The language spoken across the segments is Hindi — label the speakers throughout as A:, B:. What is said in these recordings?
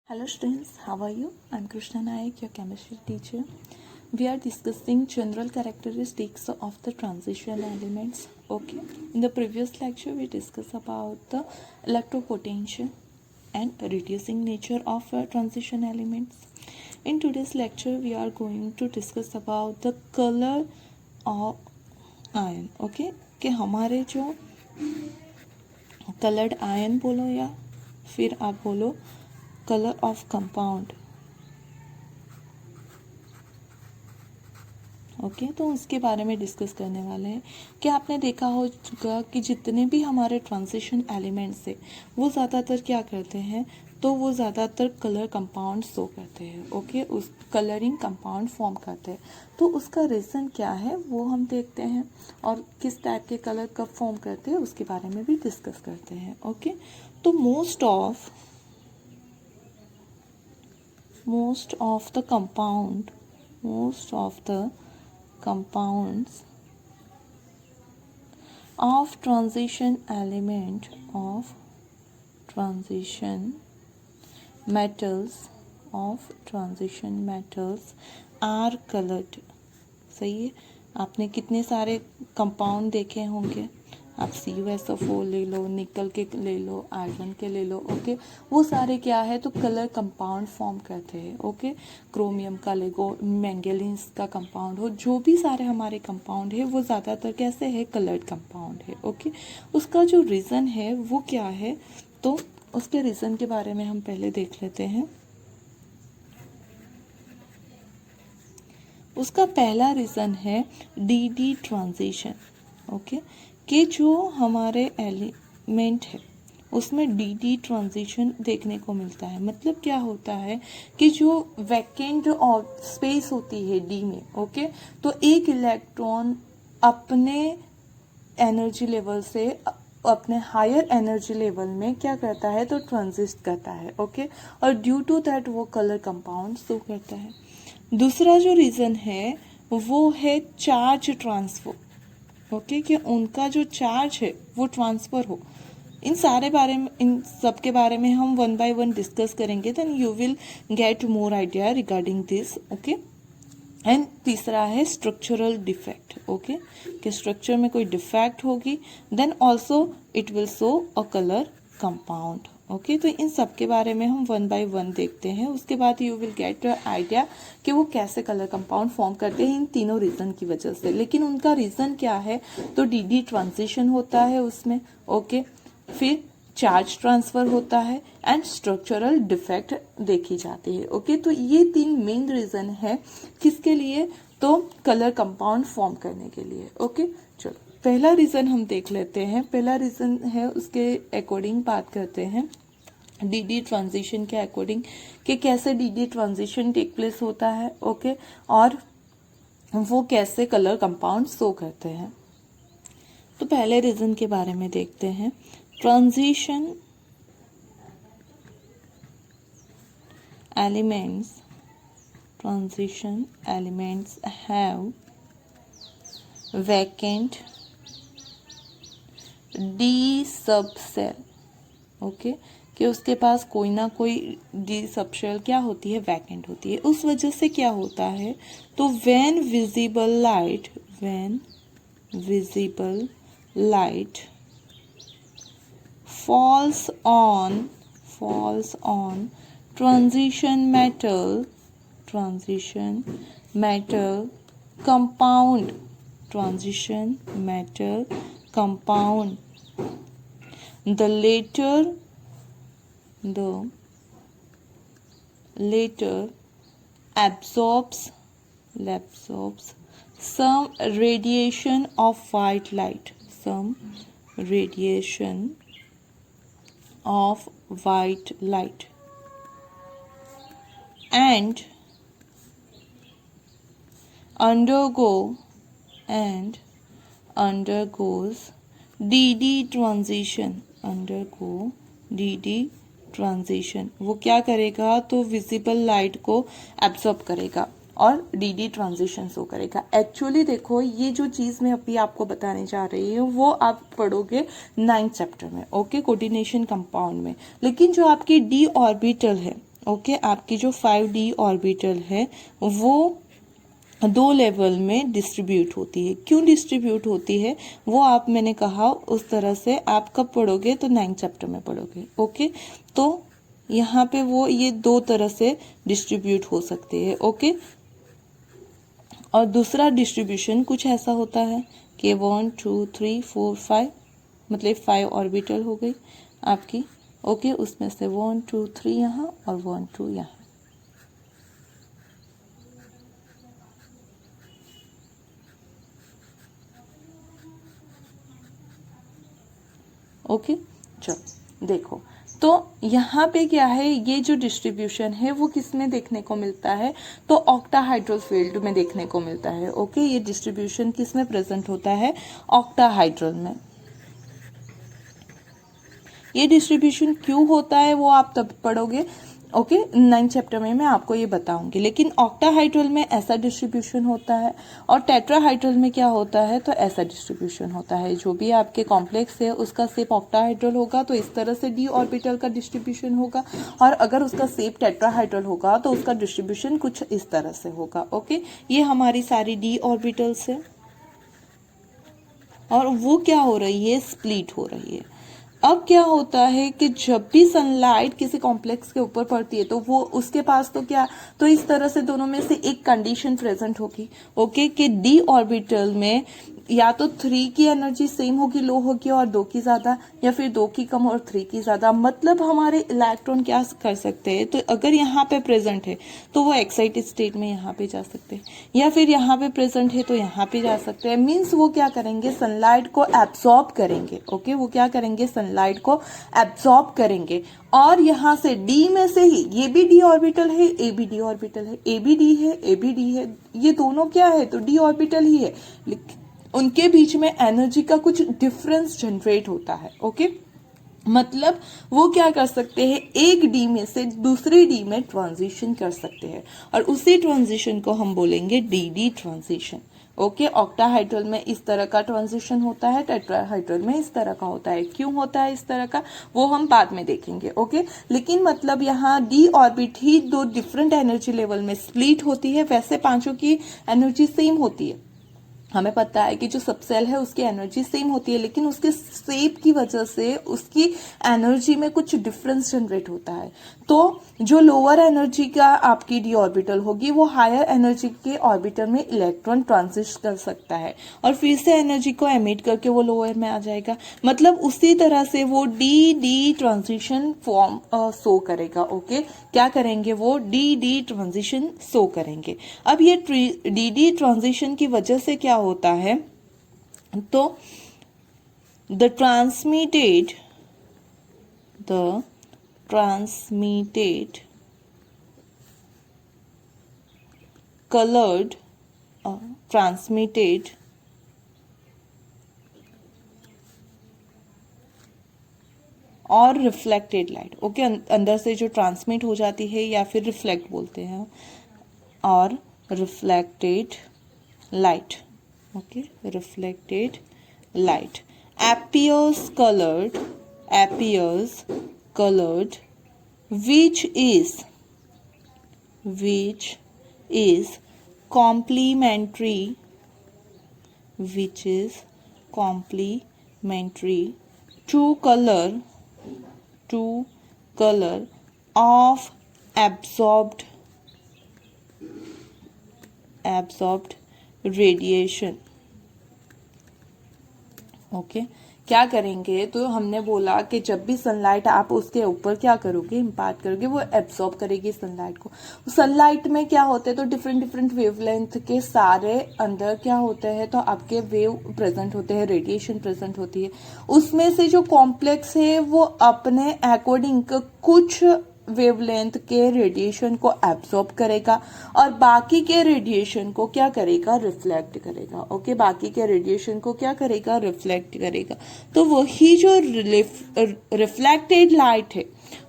A: Hello students, how are you? I'm Krishna Nayak, your chemistry teacher. We are discussing general characteristics of the transition elements. Okay. In the previous lecture, we discussed about the electropotential and reducing nature of transition elements. In today's lecture, we are going to discuss about the color of ion. Okay. कि हमारे जो कलर्ड आयन बोलो या फिर आप बोलो कलर ऑफ कंपाउंड. ओके तो उसके बारे में डिस्कस करने वाले हैं कि आपने देखा होगा कि जितने भी हमारे ट्रांजिशन एलिमेंट्स है वो ज़्यादातर क्या करते हैं, तो वो ज़्यादातर कलर कंपाउंड शो करते हैं. ओके उस कलरिंग कंपाउंड फॉर्म करते हैं. तो उसका रीज़न क्या है वो हम देखते हैं और किस टाइप के कलर कब फॉर्म करते हैं उसके बारे में भी डिस्कस करते हैं. ओके तो most of the compounds of transition element of transition metals are colored. सही है. आपने कितने सारे कंपाउंड देखे होंगे. आप CuSO4 ले लो, निकल के ले लो, आयरन के ले लो. ओके वो सारे क्या है तो कलर कंपाउंड फॉर्म करते हैं. ओके क्रोमियम का ले गो, मैंगनीज का कंपाउंड हो, जो भी सारे हमारे कंपाउंड है वो ज़्यादातर कैसे है कलर्ड कंपाउंड है. ओके उसका जो रीज़न है वो क्या है, तो उसके रीज़न के बारे में हम पहले देख लेते हैं. उसका पहला रीज़न है डी ट्रांजिशन. ओके कि जो हमारे एलिमेंट है उसमें डी ट्रांजिशन देखने को मिलता है. मतलब क्या होता है कि जो वैकेंट और स्पेस होती है डी में, ओके तो एक इलेक्ट्रॉन अपने एनर्जी लेवल से अपने हायर एनर्जी लेवल में क्या करता है तो ट्रांजिस्ट करता है. ओके और ड्यू टू दैट वो कलर कंपाउंड शो करता है. दूसरा जो रीज़न है वो है चार्ज ट्रांसफर. ओके कि उनका जो चार्ज है वो ट्रांसफ़र हो. इन सब के बारे में हम वन बाय वन डिस्कस करेंगे. Then you will get more idea regarding this. Okay and तीसरा है स्ट्रक्चरल डिफेक्ट. ओके कि स्ट्रक्चर में कोई डिफेक्ट होगी then also it will show a colour compound. Okay तो इन सब के बारे में हम वन बाय वन देखते हैं. उसके बाद यू विल गेट आइडिया कि वो कैसे कलर कंपाउंड फॉर्म करते हैं इन तीनों रीज़न की वजह से. लेकिन उनका रीज़न क्या है तो डी ट्रांजिशन होता है उसमें. ओके फिर चार्ज ट्रांसफ़र होता है एंड स्ट्रक्चरल डिफेक्ट देखी जाती है. ओके तो ये तीन मेन रीज़न है किसके लिए, तो कलर कंपाउंड फॉर्म करने के लिए. ओके चलो पहला रीज़न हम देख लेते हैं. पहला रीज़न है उसके अकॉर्डिंग बात करते हैं डी ट्रांजिशन के अकॉर्डिंग कि कैसे डी ट्रांजिशन टेक प्लेस होता है. ओके और वो कैसे कलर कंपाउंड शो करते हैं. तो पहले रीज़न के बारे में देखते हैं. Transition elements have vacant D सब सेल. ओके कि उसके पास कोई ना कोई डी सब सेल क्या होती है वैकेंट होती है. उस वजह से क्या होता है तो when visible light falls on transition metal compound, the later absorbs some radiation of white light, and undergoes D transition. वो क्या करेगा तो विजिबल लाइट को एब्जॉर्ब करेगा और डी ट्रांजिशन शो करेगा. एक्चुअली देखो ये जो चीज़ मैं अभी आपको बताने जा रही हूँ वो आप पढ़ोगे 9th चैप्टर में. ओके कोऑर्डिनेशन कंपाउंड में. लेकिन जो आपकी डी ऑर्बिटल है ओके, आपकी जो 5d ऑर्बिटल है वो 2 लेवल में डिस्ट्रीब्यूट होती है। क्यों डिस्ट्रीब्यूट होती है वो मैंने कहा उस तरह से आप कब पढ़ोगे, तो 9th चैप्टर में पढ़ोगे। ओके, तो यहाँ पे वो ये 2 तरह से डिस्ट्रीब्यूट हो सकते हैं। ओके, और दूसरा डिस्ट्रीब्यूशन कुछ ऐसा होता है कि 1 2 3 4 5, मतलब 5 ऑर्बिटल हो गई आपकी। ओके, उसमें से 1 2 3 यहाँ और 1 2 यहाँ। ओके, चलो देखो, तो यहाँ पे क्या है, ये जो डिस्ट्रीब्यूशन है वो किस में देखने को मिलता है, तो ऑक्टाहाइड्रल फील्ड में देखने को मिलता है। ओके, ये डिस्ट्रीब्यूशन किस में प्रेजेंट होता है, ऑक्टाहाइड्रल में। ये डिस्ट्रीब्यूशन क्यों होता है वो आप तब पढ़ोगे। ओके, 9th चैप्टर में मैं आपको ये बताऊंगी। लेकिन ऑक्टाहाइड्रल में ऐसा डिस्ट्रीब्यूशन होता है और टेट्राहाइड्रल में क्या होता है, तो ऐसा डिस्ट्रीब्यूशन होता है। जो भी आपके कॉम्प्लेक्स है उसका शेप ऑक्टाहाइड्रल होगा तो इस तरह से डी ऑर्बिटल का डिस्ट्रीब्यूशन होगा, और अगर उसका शेप टेट्राहाइड्रल होगा तो उसका डिस्ट्रीब्यूशन कुछ इस तरह से होगा। ओके, ये हमारी सारी डी ऑर्बिटल्स है और वो क्या हो रही है, स्प्लिट हो रही है। अब क्या होता है कि जब भी सनलाइट किसी कॉम्प्लेक्स के ऊपर पड़ती है तो वो उसके पास तो क्या, तो इस तरह से दोनों में से एक कंडीशन प्रेजेंट होगी। ओके, कि डी ऑर्बिटल में या तो 3 की एनर्जी सेम होगी, लो होगी, और 2 की ज्यादा, या फिर 2 की कम और 3 की ज्यादा। मतलब हमारे इलेक्ट्रॉन क्या कर सकते हैं, तो अगर यहाँ पे प्रेजेंट है तो वो एक्साइटेड स्टेट में यहाँ पे जा सकते हैं, या फिर यहाँ पे प्रेजेंट है तो यहाँ पे जा सकते हैं। मीन्स वो क्या करेंगे, सनलाइट को एब्सॉर्ब करेंगे। ओके, वो क्या करेंगे, सनलाइट को एब्सॉर्ब करेंगे, और यहाँ से डी में से ही, ये भी डी ऑर्बिटल है, ए भी डी ऑर्बिटल है, ए भी डी है, ए भी डी है, ये दोनों क्या है, तो डी ऑर्बिटल ही है, उनके बीच में एनर्जी का कुछ डिफरेंस जनरेट होता है। ओके, मतलब वो क्या कर सकते हैं, एक डी में से दूसरे डी में ट्रांजिशन कर सकते हैं, और उसी ट्रांजिशन को हम बोलेंगे D D transition. Okay, octahedral में इस तरह का ट्रांजिशन होता है, टेट्राहाइड्रल में इस तरह का होता है। क्यों होता है इस तरह का वो हम बाद में देखेंगे। ओके, लेकिन मतलब यहाँ डी ऑर्बिट ही 2 डिफरेंट एनर्जी लेवल में स्प्लिट होती है। वैसे पांचों की एनर्जी सेम होती है, हमें पता है कि जो सबसेल है उसकी एनर्जी सेम होती है, लेकिन उसके शेप की वजह से उसकी एनर्जी में कुछ डिफरेंस जनरेट होता है। तो जो लोअर एनर्जी का आपकी डी ऑर्बिटल होगी वो हायर एनर्जी के ऑर्बिटल में इलेक्ट्रॉन ट्रांजिट कर सकता है, और फिर से एनर्जी को एमिट करके वो लोअर में आ जाएगा। मतलब उसी तरह से वो D D transition form show करेगा। ओके, क्या करेंगे, वो डी डी ट्रांजिशन शो करेंगे। अब ये डी डी ट्रांजिशन की वजह से क्या होता है, तो द ट्रांसमिटेड colored transmitted और रिफ्लेक्टेड लाइट। ओके, अंदर से जो ट्रांसमिट हो जाती है या फिर रिफ्लेक्ट बोलते हैं, और reflected light. Okay, reflected light appears colored which is complementary to color of absorbed radiation। Okay, क्या करेंगे, तो हमने बोला कि जब भी सनलाइट आप उसके ऊपर क्या करोगे, इम्पार्ट करोगे, वो एब्सॉर्ब करेगी सनलाइट को। सनलाइट में क्या होते हैं, तो डिफरेंट वेवलेंथ के सारे अंदर क्या होते हैं, तो आपके वेव प्रेजेंट होते हैं, रेडिएशन प्रेजेंट होती है। उसमें से जो कॉम्प्लेक्स है वो अपने अकॉर्डिंग कुछ वेवलेंथ के रेडिएशन को एब्सॉर्ब करेगा, और बाकी के रेडिएशन को क्या करेगा, रिफ्लेक्ट करेगा। ओके, बाकी के रेडिएशन को क्या करेगा, रिफ्लेक्ट करेगा। तो वही जो रिफ्लेक्टेड लाइट है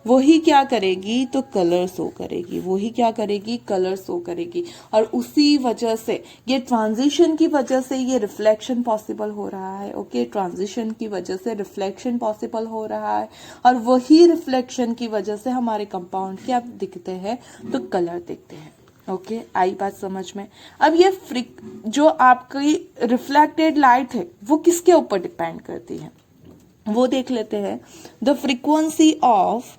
A: वही क्या करेगी, तो कलर शो करेगी, वही क्या करेगी, कलर शो करेगी। और उसी वजह से, ये ट्रांजिशन की वजह से ये रिफ्लेक्शन पॉसिबल हो रहा है। ओके, ट्रांजिशन की वजह से रिफ्लेक्शन पॉसिबल हो रहा है, और वही रिफ्लेक्शन की वजह से हमारे कंपाउंड क्या दिखते हैं, तो कलर दिखते हैं। ओके, आई बात समझ में। अब ये जो आपकी रिफ्लेक्टेड लाइट है वो किसके ऊपर डिपेंड करती है, वो देख लेते हैं। The frequency of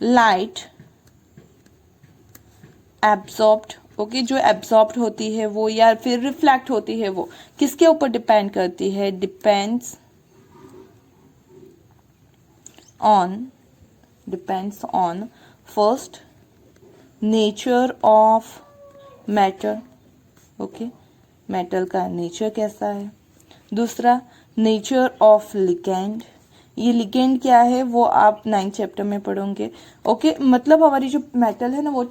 A: light absorbed, okay, जो एब्जॉर्ब्ड होती है वो या फिर रिफ्लेक्ट होती है वो किसके ऊपर डिपेंड करती है, depends on first nature of matter, okay, metal का नेचर कैसा है। दूसरा, नेचर ऑफ लिगेंड, ये लिगेंड क्या है वो आप 9th चैप्टर में पढ़ोगे। ओके, मतलब हमारी जो मेटल है ना वो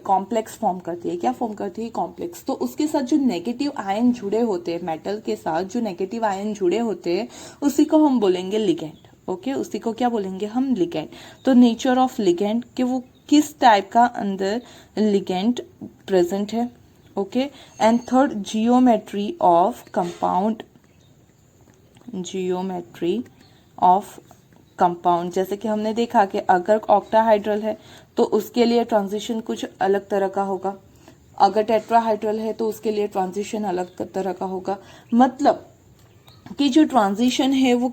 A: कॉम्प्लेक्स फॉर्म करती है। क्या फॉर्म करती है, कॉम्प्लेक्स। तो उसके साथ जो नेगेटिव आयन जुड़े होते हैं, मेटल के साथ जो नेगेटिव आयन जुड़े होते हैं उसी को हम बोलेंगे लिगेंड। ओके, उसी को क्या बोलेंगे हम, लिगेंड। तो नेचर ऑफ लिगेंड कि वो किस टाइप का अंदर लिगेंड प्रेजेंट है। Okay, and third, geometry of compound, जैसे कि हमने देखा कि अगर ऑक्टाहाइड्रल है तो उसके लिए ट्रांजिशन कुछ अलग तरह का होगा, अगर टेट्राहाइड्रल है तो उसके लिए ट्रांजिशन अलग तरह का होगा। मतलब कि जो ट्रांजिशन है वो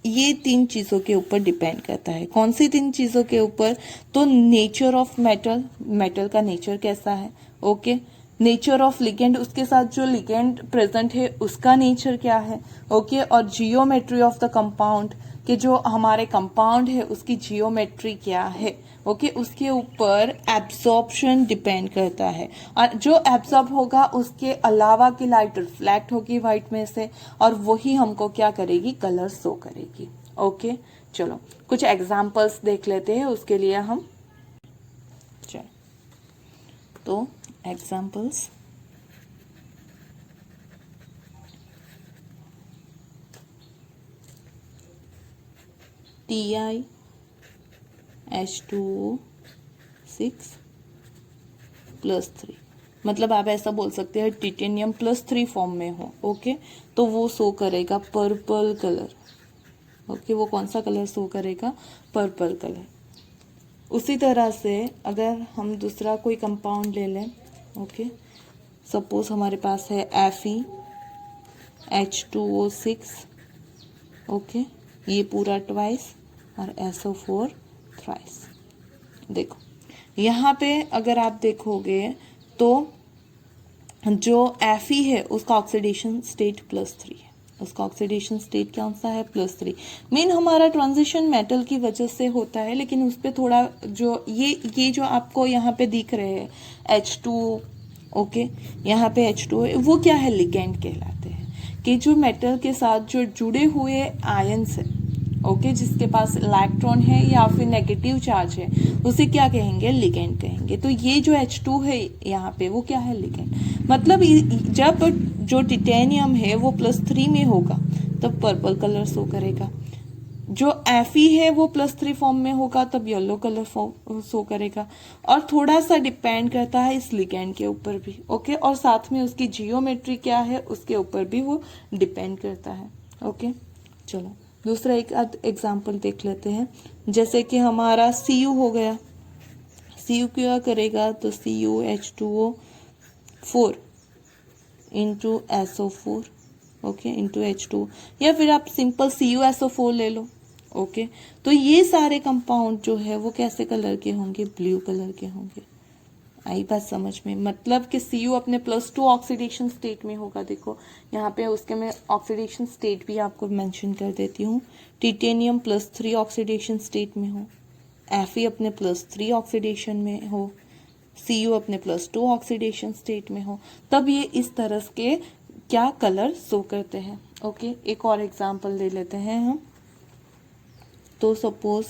A: ये 3 चीजों के ऊपर डिपेंड करता है। कौन सी 3 चीजों के ऊपर, तो नेचर ऑफ मेटल का नेचर कैसा है। ओके, नेचर ऑफ लिगेंड, उसके साथ जो लिगेंड प्रेजेंट है उसका नेचर क्या है। ओके, और जियोमेट्री ऑफ द कंपाउंड, कि जो हमारे कंपाउंड है उसकी जियोमेट्री क्या है। ओके, उसके ऊपर एब्जॉर्प्शन डिपेंड करता है, और जो एब्जॉर्ब होगा उसके अलावा की लाइट रिफ्लेक्ट होगी व्हाइट में से, और वही हमको क्या करेगी, कलर शो करेगी। ओके, चलो कुछ एग्जांपल्स देख लेते हैं उसके लिए हम। चलो, तो एग्जांपल्स, TiH2O6+3, मतलब आप ऐसा बोल सकते हैं टिटेनियम +3 फॉर्म में हो। ओके, तो वो शो करेगा पर्पल कलर। ओके, वो कौन सा कलर शो करेगा, पर्पल कलर। उसी तरह से अगर हम दूसरा कोई कंपाउंड ले लें, ओके, सपोज हमारे पास है FeH2O6, ओके, ये पूरा ट्वाइस और SO4 थ्राइस। देखो यहाँ पे अगर आप देखोगे तो जो Fe है उसका ऑक्सीडेशन स्टेट +3 है, उसका ऑक्सीडेशन स्टेट कौन सा है, +3। मेन हमारा ट्रांजिशन मेटल की वजह से होता है, लेकिन उस पर थोड़ा जो ये जो आपको यहाँ पे दिख रहे हैं H2, ओके, यहाँ पे H2 है, वो क्या है, लिगेंड कहलाते हैं। कि जो मेटल के साथ जो जुड़े हुए आयन्स है, ओके, जिसके पास इलेक्ट्रॉन है या फिर नेगेटिव चार्ज है, उसे क्या कहेंगे, लिगेंड कहेंगे। तो ये जो H2 है यहाँ पे वो क्या है, लिगेंड। मतलब जब जो टिटेनियम है वो +3 में होगा तब पर्पल कलर शो करेगा, जो Fe है वो +3 फॉर्म में होगा तब येलो कलर शो करेगा, और थोड़ा सा डिपेंड करता है इस लिगेंड के ऊपर भी। ओके, और साथ में उसकी जियोमेट्री क्या है उसके ऊपर भी वो डिपेंड करता है। ओके, चलो दूसरा एक एग्जाम्पल देख लेते हैं। जैसे कि हमारा Cu हो गया, Cu क्या करेगा, तो CuH2O4 into SO4, okay, into H2, या फिर आप सिंपल CuSO4 ले लो। ओके, तो ये सारे कंपाउंड जो है वो कैसे कलर के होंगे, ब्लू कलर के होंगे। आई बात समझ में। मतलब कि Cu अपने +2 ऑक्सीडेशन स्टेट में होगा। देखो यहाँ पे उसके मैं ऑक्सीडेशन स्टेट भी आपको मेंशन कर देती हूँ। टिटेनियम +3 ऑक्सीडेशन स्टेट में हो, Fe अपने +3 ऑक्सीडेशन में हो, Cu अपने +2 ऑक्सीडेशन स्टेट में हो, तब ये इस तरह के क्या कलर शो करते हैं। ओके, एक और एग्जांपल ले लेते हैं हम। तो suppose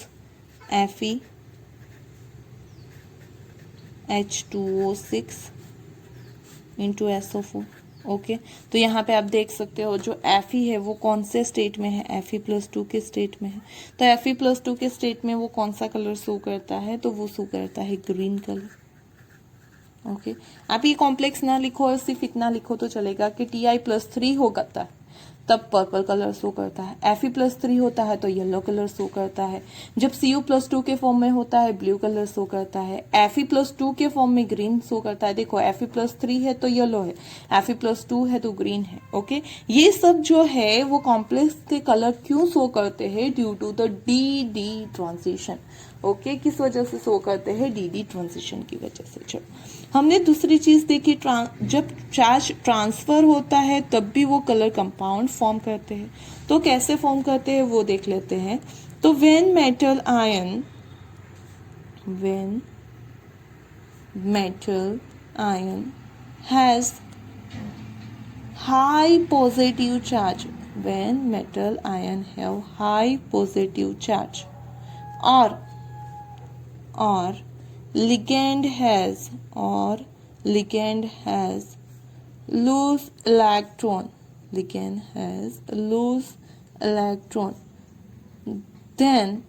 A: FeH2O6 into SO4, okay तो यहाँ पे आप देख सकते हो जो Fe है वो कौन से स्टेट में है, Fe+2 के स्टेट में है। तो Fe+2 के स्टेट में वो कौन सा कलर शो करता है, तो वो शो करता है ग्रीन कलर। ओके आप ये कॉम्प्लेक्स ना लिखो और सिर्फ इतना लिखो तो चलेगा कि Ti+3 होगा तब पर्पल कलर शो करता है, Fe+3 होता है तो येलो कलर शो करता है, जब Cu+2 के फॉर्म में होता है ब्लू कलर शो करता है, Fe+2 के फॉर्म में ग्रीन शो करता है। देखो Fe+3 है तो येलो है, Fe+2 है तो ग्रीन है। ओके ये सब जो है वो कॉम्प्लेक्स के कलर क्यों शो करते हैं, due to the D transition. Okay किस वजह से शो करते हैं, डी ट्रांजिशन की वजह से। चलो हमने दूसरी चीज देखी, जब चार्ज ट्रांसफर होता है तब भी वो कलर कंपाउंड फॉर्म करते हैं। तो कैसे फॉर्म करते हैं वो देख लेते हैं। तो when metal ion has high positive charge, when metal ion have high positive charge, or ligand has loose electron, then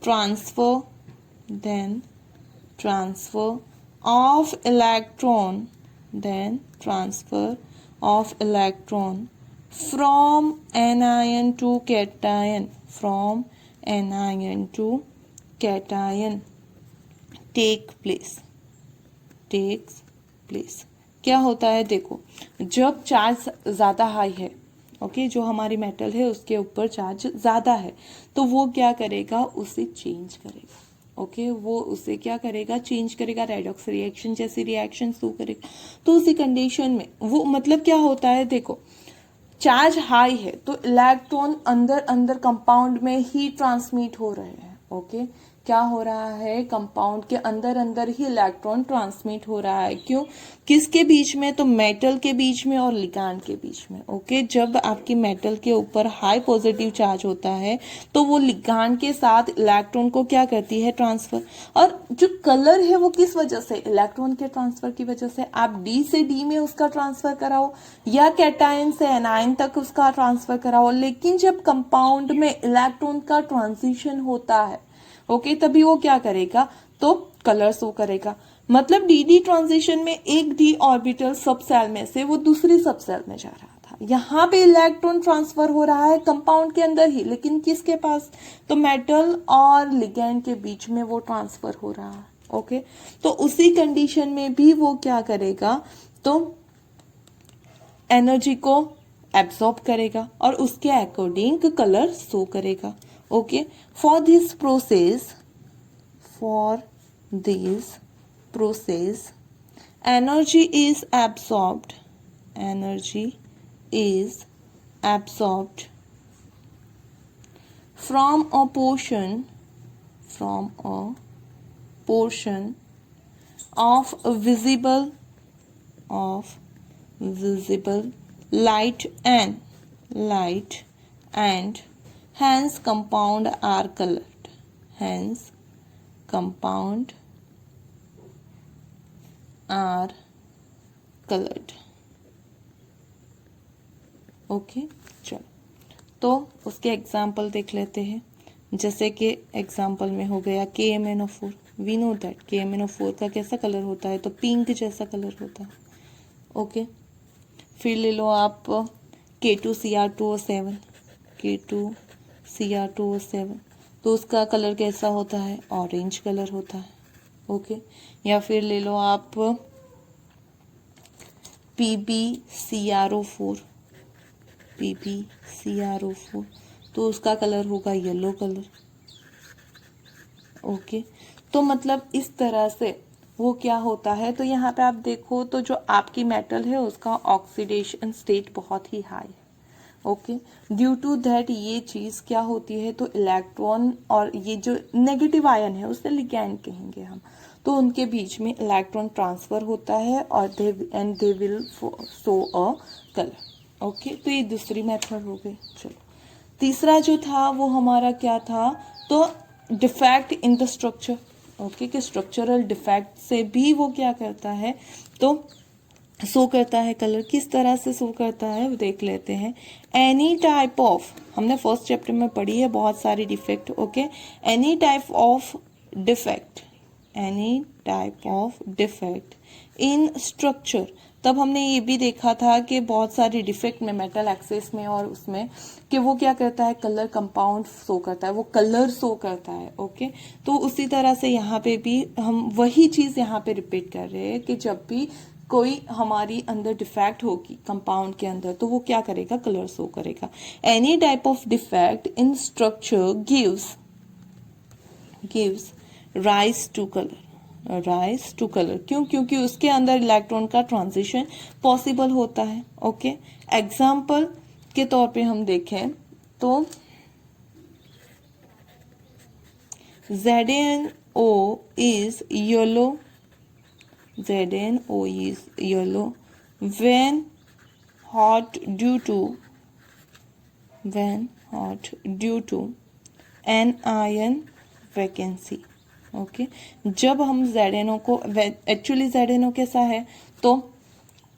A: transfer of electron from anion to cation takes place। क्या होता है, देखो जब चार्ज ज़्यादा हाई है, ओके जो हमारी मेटल है उसके ऊपर चार्ज ज़्यादा है, तो वो क्या करेगा, उसे चेंज करेगा। ओके वो उसे क्या करेगा, चेंज करेगा, रेडॉक्स रिएक्शन जैसी रिएक्शन शो करेगा। तो उसी कंडीशन में वो मतलब क्या होता है, देखो चार्ज हाई है तो इलेक्ट्रॉन अंदर कंपाउंड में ही ट्रांसमिट हो रहे हैं। ओके क्या हो रहा है, कंपाउंड के अंदर ही इलेक्ट्रॉन ट्रांसमिट हो रहा है। क्यों, किसके बीच में, तो मेटल के बीच में और लिगैंड के बीच में। ओके जब आपकी मेटल के ऊपर हाई पॉजिटिव चार्ज होता है तो वो लिगैंड के साथ इलेक्ट्रॉन को क्या करती है, ट्रांसफर। और जो कलर है वो किस वजह से, इलेक्ट्रॉन के ट्रांसफर की वजह से। आप डी से डी में उसका ट्रांसफर कराओ या कैटायन से एनायन तक उसका ट्रांसफर कराओ, लेकिन जब कंपाउंड में इलेक्ट्रॉन का ट्रांजिशन होता है ओके तभी वो क्या करेगा, तो कलर शो करेगा। मतलब डी ट्रांजिशन में एक डी ऑर्बिटल सब सेल में से वो दूसरी सब सेल में जा रहा था। यहाँ पे इलेक्ट्रॉन ट्रांसफर हो रहा है कंपाउंड के अंदर ही, लेकिन किसके पास, तो मेटल और लिगैंड के बीच में वो ट्रांसफर हो रहा है। ओके तो उसी कंडीशन में भी वो क्या करेगा, तो एनर्जी को एब्सॉर्ब करेगा और उसके अकॉर्डिंग कलर शो करेगा। Okay for this process energy is absorbed from a portion of visible light and hence compound are colored, okay चलो तो उसके एग्जाम्पल देख लेते हैं। जैसे कि एग्जाम्पल में हो गया KMnO4, we know that KMnO4 का कैसा कलर होता है, तो पिंक जैसा कलर होता है। ओके फिर ले लो आप K2Cr2O7, तो उसका कलर कैसा होता है, ऑरेंज कलर होता है। ओके या फिर ले लो आप PbCrO4, तो उसका कलर होगा येलो कलर। ओके तो मतलब इस तरह से वो क्या होता है, तो यहाँ पे आप देखो तो जो आपकी मेटल है उसका ऑक्सीडेशन स्टेट बहुत ही हाई है। ओके ड्यू टू दैट ये चीज क्या होती है, तो इलेक्ट्रॉन और ये जो नेगेटिव आयन है उसे लिगैंड कहेंगे हम, तो उनके बीच में इलेक्ट्रॉन ट्रांसफर होता है और they will show a colour. Okay तो ये दूसरी मेथड हो गई। चलो तीसरा जो था वो हमारा क्या था, तो defect in the structure. Okay कि स्ट्रक्चरल डिफेक्ट से भी वो क्या करता है, तो शो करता है कलर, किस तरह से शो करता है वो देख लेते हैं। एनी टाइप ऑफ, हमने फर्स्ट चैप्टर में पढ़ी है बहुत सारी defect, okay. Any type of defect, any type of defect in structure, तब हमने ये भी देखा था कि बहुत सारी डिफेक्ट में मेटल एक्सेस में और उसमें कि वो क्या करता है, कलर कंपाउंड शो करता है, वो कलर शो करता है, ओके। तो उसी तरह से यहाँ पे भी हम वही चीज यहाँ पे रिपीट कर रहे हैं कि जब भी कोई हमारी अंदर डिफेक्ट होगी कंपाउंड के अंदर तो वो क्या करेगा, कलर शो करेगा। Any type of defect in structure gives rise to colour, rise to colour, क्यों, क्योंकि उसके अंदर इलेक्ट्रॉन का ट्रांजिशन पॉसिबल होता है, ओके। एग्जाम्पल के तौर पे हम देखें तो ZnO is yellow, ZnO is yellow when hot due to anion vacancy, okay. जब हम ZnO को, एक्चुअली ZnO कैसा है तो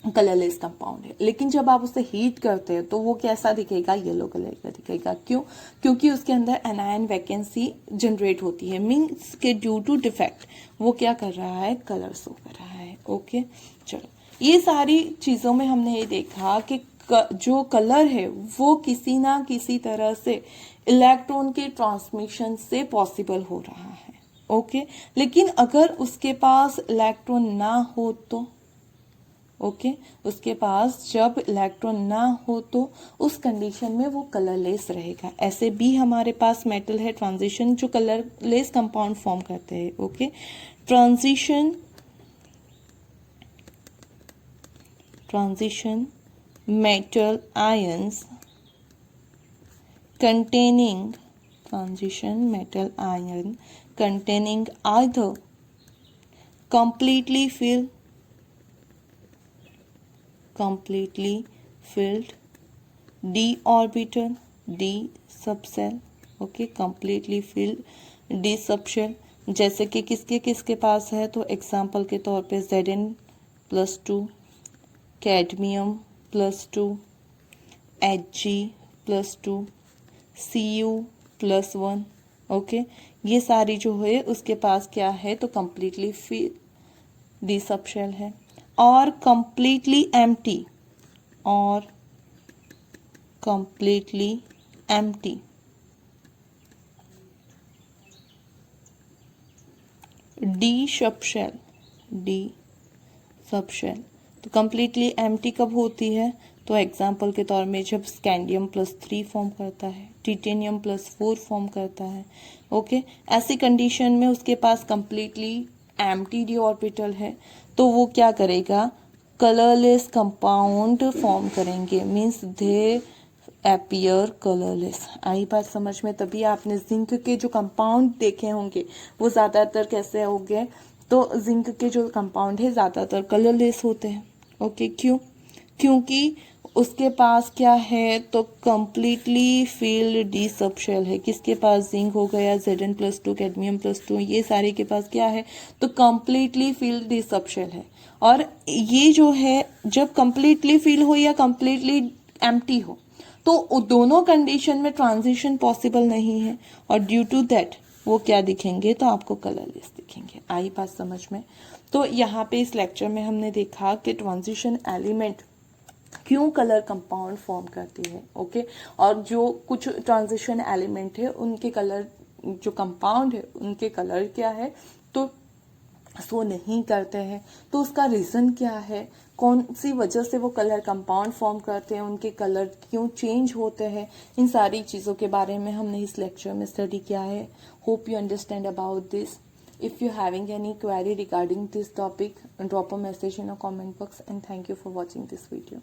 A: कलरलेस कंपाउंड है, लेकिन जब आप उसे हीट करते हैं तो वो कैसा दिखेगा, येलो कलर का दिखेगा। क्यों, क्योंकि उसके अंदर एनायन वैकेंसी जनरेट होती है, मींस के ड्यू टू डिफेक्ट वो क्या कर रहा है, कलर शो कर रहा है, ओके। चलो, ये सारी चीजों में हमने ये देखा कि जो कलर है वो किसी ना किसी तरह से इलेक्ट्रॉन के ट्रांसमिशन से पॉसिबल हो रहा है, ओके। लेकिन अगर उसके पास इलेक्ट्रॉन ना हो तो, ओके, उसके पास जब इलेक्ट्रॉन ना हो तो उस कंडीशन में वो कलरलेस रहेगा। ऐसे भी हमारे पास मेटल है ट्रांजिशन जो कलरलेस कंपाउंड फॉर्म करते हैं, okay. Transition metal ions containing either completely filled d orbital, d subshell, okay, completely filled d subshell, जैसे कि किसके पास है तो एग्जाम्पल के तौर पे Zn+2, कैडमियम+2, Hg+2, Cu+1, ओके। ये सारी जो है उसके पास क्या है तो कंप्लीटली फिल्ड डी सबशेल है। और कंप्लीटली एम्प्टी डी सबशेल। तो कंप्लीटली एम्प्टी कब होती है तो एग्जाम्पल के तौर में जब स्कैंडियम+3 फॉर्म करता है, टिटेनियम+4 फॉर्म करता है, ओके। ऐसी कंडीशन में उसके पास कंप्लीटली एम्प्टी डी ऑर्बिटल है तो वो क्या करेगा, कलरलेस कंपाउंड फॉर्म करेंगे, मीन्स दे एपियर कलरलेस। आई बात समझ में, तभी आपने जिंक के जो कंपाउंड देखे होंगे वो ज्यादातर कैसे होंगे तो जिंक के जो कंपाउंड है ज्यादातर कलरलेस होते हैं, ओके। क्यों, क्योंकि उसके पास क्या है तो कंप्लीटली फील्ड डी सबशेल है। किसके पास, जिंक हो गया, Zn+2, कैडमियम+2, ये सारे के पास क्या है तो कंप्लीटली फील्ड डी सबशेल है। और ये जो है जब कंप्लीटली फील हो या कंप्लीटली एम्प्टी हो तो दोनों कंडीशन में ट्रांजिशन पॉसिबल नहीं है और ड्यू टू दैट वो क्या दिखेंगे तो आपको कलरलेस दिखेंगे। आई बात समझ में। तो यहाँ पे इस लेक्चर में हमने देखा कि ट्रांजिशन एलिमेंट क्यों कलर कंपाउंड फॉर्म करती है, ओके। और जो कुछ ट्रांजिशन एलिमेंट है उनके कलर, जो कंपाउंड है उनके कलर क्या है तो शो नहीं करते हैं, तो उसका रीजन क्या है, कौन सी वजह से वो कलर कंपाउंड फॉर्म करते हैं, उनके कलर क्यों चेंज होते हैं, इन सारी चीज़ों के बारे में हमने इस लेक्चर में स्टडी किया है। Hope you understand about this. If you having any query regarding this topic, drop a message in a comment box and thank you for watching this video.